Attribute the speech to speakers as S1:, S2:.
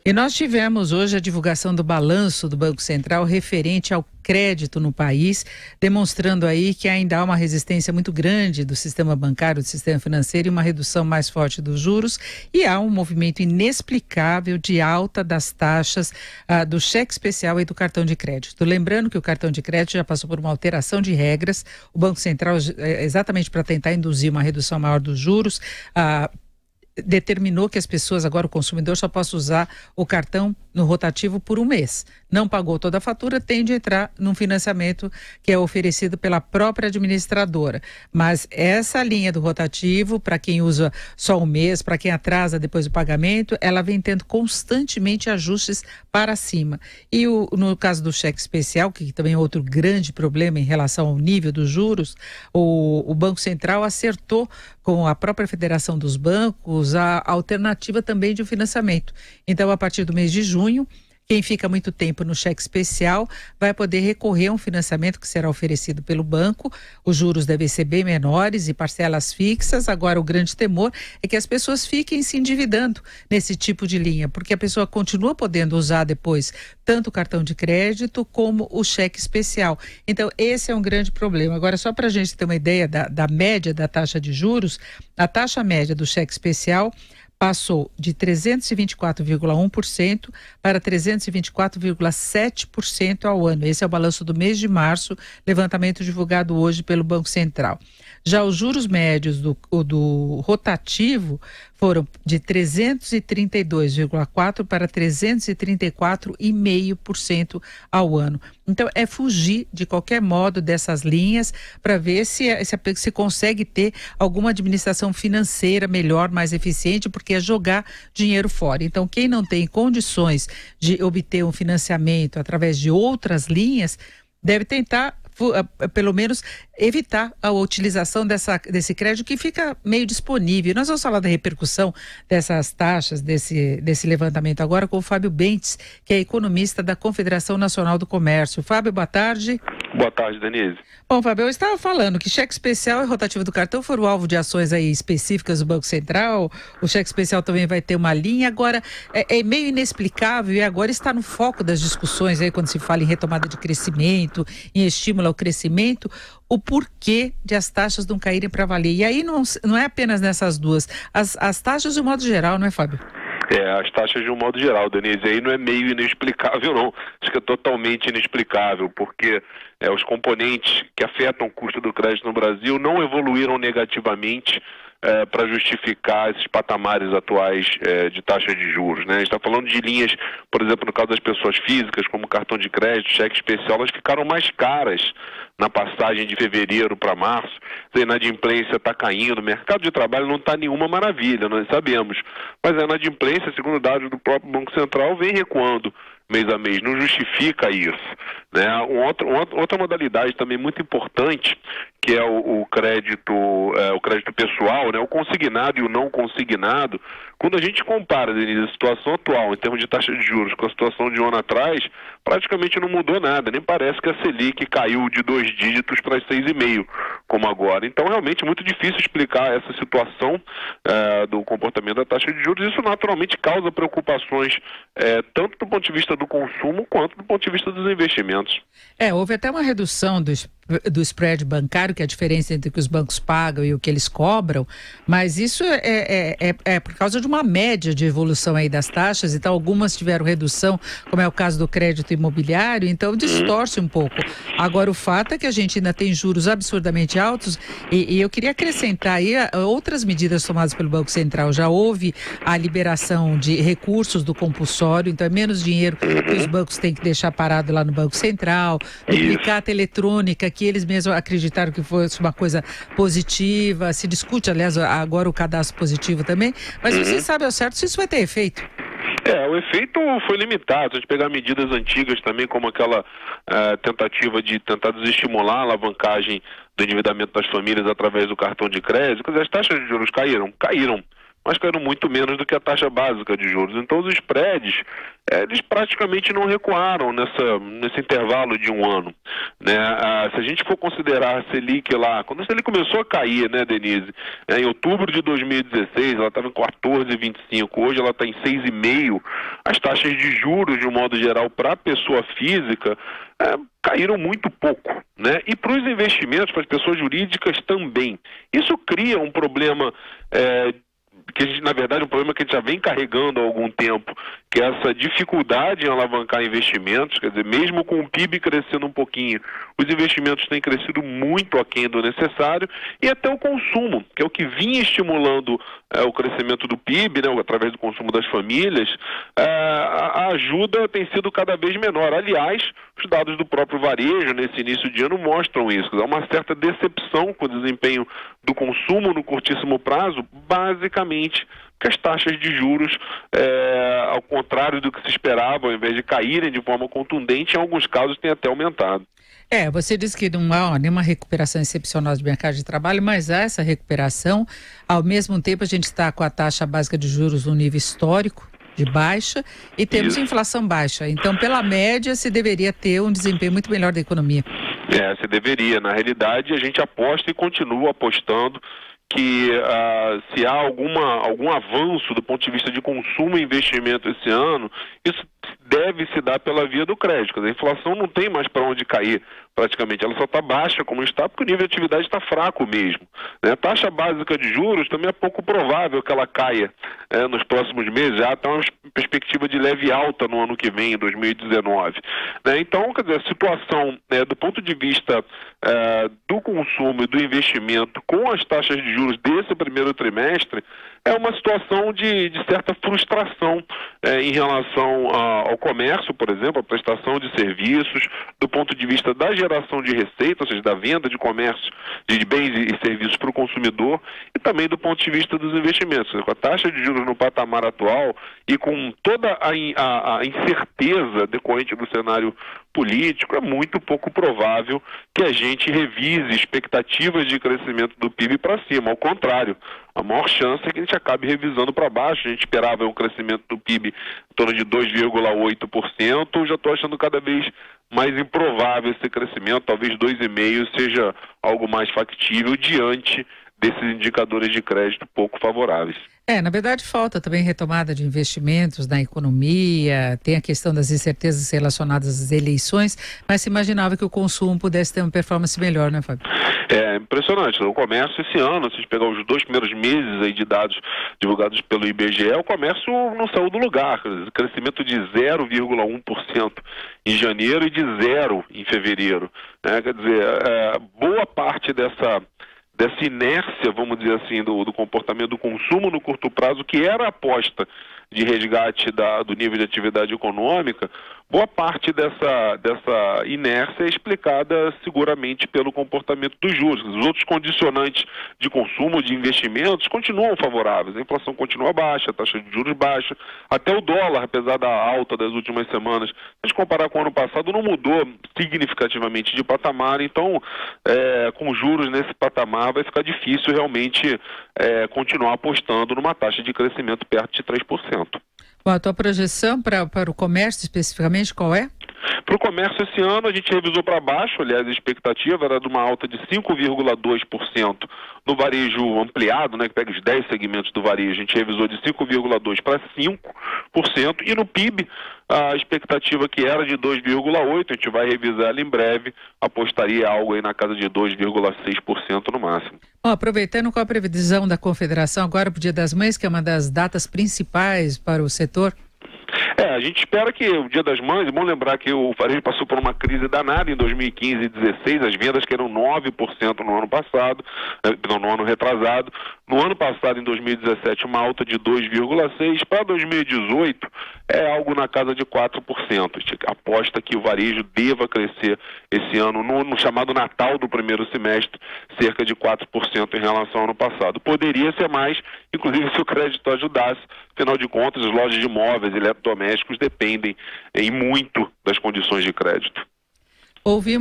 S1: E nós tivemos hoje a divulgação do balanço do Banco Central referente ao crédito no país, demonstrando aí que ainda há uma resistência muito grande do sistema bancário, do sistema financeiro e uma redução mais forte dos juros, e há um movimento inexplicável de alta das taxas do cheque especial e do cartão de crédito. Lembrando que o cartão de crédito já passou por uma alteração de regras, o Banco Central, exatamente para tentar induzir uma redução maior dos juros, determinou que as pessoas, agora o consumidor, só possa usar o cartão no rotativo por um mês. Não pagou toda a fatura, tem de entrar num financiamento que é oferecido pela própria administradora. Mas essa linha do rotativo, para quem usa só um mês, para quem atrasa depois do pagamento, ela vem tendo constantemente ajustes para cima. E no caso do cheque especial, que também é outro grande problema em relação ao nível dos juros, o Banco Central acertou com a própria Federação dos Bancos a alternativa também de um financiamento. Então, a partir do mês de junho, quem fica muito tempo no cheque especial vai poder recorrer a um financiamento que será oferecido pelo banco. Os juros devem ser bem menores e parcelas fixas. Agora, o grande temor é que as pessoas fiquem se endividando nesse tipo de linha, porque a pessoa continua podendo usar depois tanto o cartão de crédito como o cheque especial. Então, esse é um grande problema. Agora, só para a gente ter uma ideia da média da taxa de juros, a taxa média do cheque especial passou de 324,1% para 324,7% ao ano. Esse é o balanço do mês de março, levantamento divulgado hoje pelo Banco Central. Já os juros médios do rotativo foram de 332,4% para 334,5% ao ano. Então, é fugir de qualquer modo dessas linhas para ver se consegue ter alguma administração financeira melhor, mais eficiente, porque é jogar dinheiro fora. Então, quem não tem condições de obter um financiamento através de outras linhas, deve tentar pelo menos evitar a utilização desse crédito que fica meio disponível. Nós vamos falar da repercussão dessas taxas, desse levantamento agora com o Fábio Bentes, que é economista da Confederação Nacional do Comércio. Fábio, boa tarde.
S2: Boa tarde, Denise.
S1: Bom, Fábio, eu estava falando que cheque especial e rotativo do cartão foram alvo de ações aí específicas do Banco Central, o cheque especial também vai ter uma linha, agora é meio inexplicável e agora está no foco das discussões aí quando se fala em retomada de crescimento, em estímulo ao crescimento, o porquê de as taxas não caírem para valer. E aí não é apenas nessas duas, as taxas de um modo geral, não é, Fábio?
S2: As taxas de um modo geral, Denise, aí não é meio inexplicável não, acho que é totalmente inexplicável, porque os componentes que afetam o custo do crédito no Brasil não evoluíram negativamente para justificar esses patamares atuais de taxa de juros, né? A gente está falando de linhas, por exemplo, no caso das pessoas físicas, como cartão de crédito, cheque especial, elas ficaram mais caras na passagem de fevereiro para março. A inadimplência está caindo, o mercado de trabalho não está nenhuma maravilha, nós sabemos, mas a inadimplência, segundo dados do próprio Banco Central, vem recuando mês a mês, não justifica isso, né? Outra modalidade também muito importante, que é o crédito pessoal, né? O consignado e o não consignado. Quando a gente compara, Denise, a situação atual em termos de taxa de juros com a situação de um ano atrás, praticamente não mudou nada, nem parece que a Selic caiu de 2 dígitos para 6,5, como agora. Então, realmente, é muito difícil explicar essa situação do comportamento da taxa de juros. Isso, naturalmente, causa preocupações, tanto do ponto de vista do consumo, quanto do ponto de vista dos investimentos.
S1: Houve até uma redução do spread bancário, que é a diferença entre o que os bancos pagam e o que eles cobram, mas isso é por causa de uma média de evolução aí das taxas, então algumas tiveram redução, como é o caso do crédito imobiliário, então distorce um pouco. Agora, o fato é que a gente ainda tem juros absurdamente altos e eu queria acrescentar aí outras medidas tomadas pelo Banco Central. Já houve a liberação de recursos do compulsório, então é menos dinheiro que os bancos têm que deixar parado lá no Banco Central, duplicata eletrônica, que eles mesmos acreditaram que fosse uma coisa positiva, se discute, aliás, agora o cadastro positivo também, mas você sabe ao certo se isso vai ter efeito?
S2: O efeito foi limitado. Se a gente pegar medidas antigas também, como aquela tentativa de tentar desestimular a alavancagem do endividamento das famílias através do cartão de crédito, quer dizer, as taxas de juros caíram, mas caíram muito menos do que a taxa básica de juros. Então os spreads, eles praticamente não recuaram nesse intervalo de um ano, né? Se a gente for considerar a Selic lá, quando a Selic começou a cair, né, Denise, em outubro de 2016, ela estava em 14,25, hoje ela está em 6,5. As taxas de juros, de um modo geral, para a pessoa física, caíram muito pouco, né? E para os investimentos, para as pessoas jurídicas também. Isso cria um problema que a gente, na verdade, um problema que a gente já vem carregando há algum tempo, que é essa dificuldade em alavancar investimentos. Quer dizer, mesmo com o PIB crescendo um pouquinho, os investimentos têm crescido muito aquém do necessário, e até o consumo, que é o que vinha estimulando o crescimento do PIB, né, através do consumo das famílias, a ajuda tem sido cada vez menor. Aliás, os dados do próprio varejo nesse início de ano mostram isso. Há uma certa decepção com o desempenho do consumo no curtíssimo prazo, basicamente que as taxas de juros, ao contrário do que se esperava, ao invés de caírem de forma contundente, em alguns casos têm até aumentado.
S1: Você disse que não há nenhuma recuperação excepcional do mercado de trabalho, mas há essa recuperação. Ao mesmo tempo, a gente está com a taxa básica de juros no nível histórico de baixa e temos inflação baixa. Então, pela média, se deveria ter um desempenho muito melhor da economia.
S2: Se deveria. Na realidade, a gente aposta e continua apostando que se há algum avanço do ponto de vista de consumo e investimento esse ano, isso deve se dar pela via do crédito. A inflação não tem mais para onde cair, praticamente. Ela só está baixa como está, porque o nível de atividade está fraco mesmo, né? A taxa básica de juros também é pouco provável que ela caia nos próximos meses. Já está uma perspectiva de leve alta no ano que vem, em 2019. Né? Então, quer dizer, a situação do ponto de vista do consumo e do investimento com as taxas de juros desse primeiro trimestre é uma situação de certa frustração em relação ao comércio, por exemplo, a prestação de serviços, do ponto de vista da geração de receita, ou seja, da venda de comércio de bens e serviços para o consumidor, e também do ponto de vista dos investimentos. Com a taxa de juros no patamar atual e com toda a incerteza decorrente do cenário político, é muito pouco provável que a gente revise expectativas de crescimento do PIB para cima. Ao contrário, a maior chance é que a gente acabe revisando para baixo. A gente esperava um crescimento do PIB em torno de 2,8%, já estou achando cada vez mais improvável esse crescimento. Talvez 2,5% seja algo mais factível diante desses indicadores de crédito pouco favoráveis.
S1: Na verdade, falta também retomada de investimentos na economia, tem a questão das incertezas relacionadas às eleições, mas se imaginava que o consumo pudesse ter uma performance melhor, né, Fábio?
S2: É impressionante. O comércio esse ano, se a gente pegar os 2 primeiros meses aí de dados divulgados pelo IBGE, o comércio não saiu do lugar. Crescimento de 0,1% em janeiro e de 0% em fevereiro. Quer dizer, boa parte dessa inércia, vamos dizer assim, do comportamento do consumo no curto prazo, que era a aposta de resgate do nível de atividade econômica, boa parte dessa inércia é explicada seguramente pelo comportamento dos juros. Os outros condicionantes de consumo, de investimentos, continuam favoráveis. A inflação continua baixa, a taxa de juros baixa, até o dólar, apesar da alta das últimas semanas, se a gente comparar com o ano passado, não mudou significativamente de patamar. Então, com juros nesse patamar, vai ficar difícil realmente continuar apostando numa taxa de crescimento perto de 3%.
S1: Bom, a tua projeção para o comércio especificamente, qual é?
S2: Para o comércio esse ano a gente revisou para baixo, aliás, a expectativa era de uma alta de 5,2% no varejo ampliado, né, que pega os 10 segmentos do varejo, a gente revisou de 5,2% para 5%, e no PIB a expectativa que era de 2,8%, a gente vai revisar ela em breve, apostaria algo aí na casa de 2,6% no máximo.
S1: Bom, aproveitando, qual a previsão da Confederação agora para o Dia das Mães, que é uma das datas principais para o setor?
S2: A gente espera que o Dia das Mães, é bom lembrar que o varejo passou por uma crise danada em 2015 e 2016, as vendas que eram 9% no ano passado, no ano retrasado. No ano passado, em 2017, uma alta de 2,6%. Para 2018, é algo na casa de 4%. A gente aposta que o varejo deva crescer esse ano, no chamado Natal do primeiro semestre, cerca de 4% em relação ao ano passado. Poderia ser mais, inclusive se o crédito ajudasse. Afinal de contas, as lojas de imóveis e eletrodomésticos dependem em muito das condições de crédito.
S1: Ouvimos